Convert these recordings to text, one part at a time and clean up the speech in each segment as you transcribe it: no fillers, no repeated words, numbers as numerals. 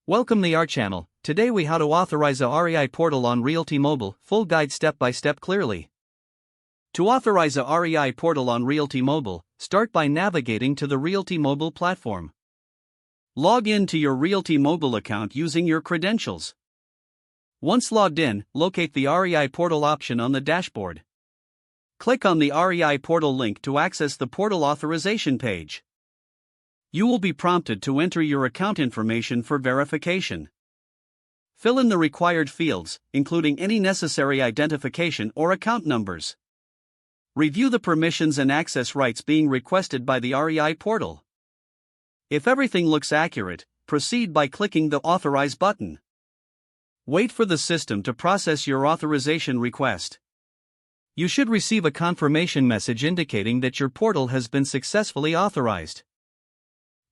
Welcome to our channel. Today we how to authorize a REI portal on RealtyMogul, full guide step by step clearly. To authorize a REI portal on RealtyMogul, start by navigating to the RealtyMogul platform. Log in to your RealtyMogul account using your credentials. Once logged in, locate the REI portal option on the dashboard. Click on the REI portal link to access the portal authorization page. You will be prompted to enter your account information for verification. Fill in the required fields, including any necessary identification or account numbers. Review the permissions and access rights being requested by the REI portal. If everything looks accurate, proceed by clicking the Authorize button. Wait for the system to process your authorization request. You should receive a confirmation message indicating that your portal has been successfully authorized.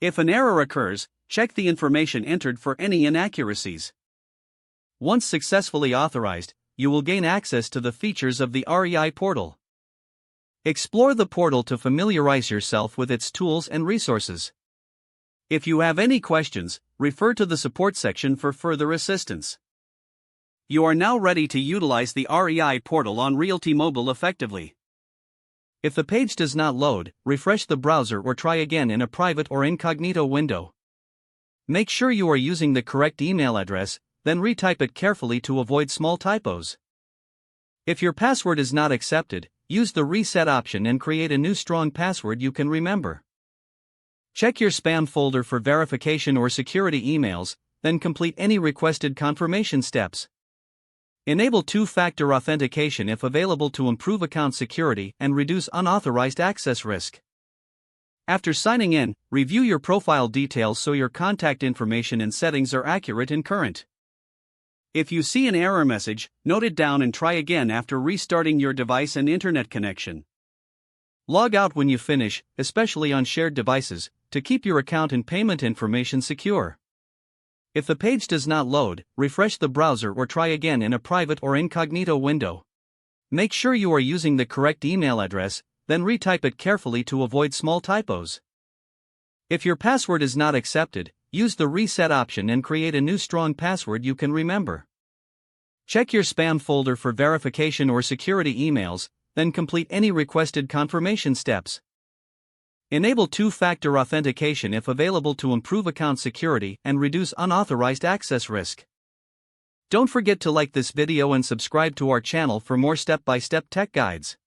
If an error occurs, check the information entered for any inaccuracies. Once successfully authorized, you will gain access to the features of the REI portal. Explore the portal to familiarize yourself with its tools and resources. If you have any questions, refer to the support section for further assistance. You are now ready to utilize the REI portal on RealtyMogul effectively. If the page does not load, refresh the browser or try again in a private or incognito window. Make sure you are using the correct email address, then retype it carefully to avoid small typos. If your password is not accepted, use the reset option and create a new strong password you can remember. Check your spam folder for verification or security emails, then complete any requested confirmation steps. Enable two-factor authentication if available to improve account security and reduce unauthorized access risk. After signing in, review your profile details so your contact information and settings are accurate and current. If you see an error message, note it down and try again after restarting your device and internet connection. Log out when you finish, especially on shared devices, to keep your account and payment information secure. If the page does not load, refresh the browser or try again in a private or incognito window. Make sure you are using the correct email address, then retype it carefully to avoid small typos. If your password is not accepted, use the reset option and create a new strong password you can remember. Check your spam folder for verification or security emails, then complete any requested confirmation steps. Enable two-factor authentication if available to improve account security and reduce unauthorized access risk. Don't forget to like this video and subscribe to our channel for more step-by-step tech guides.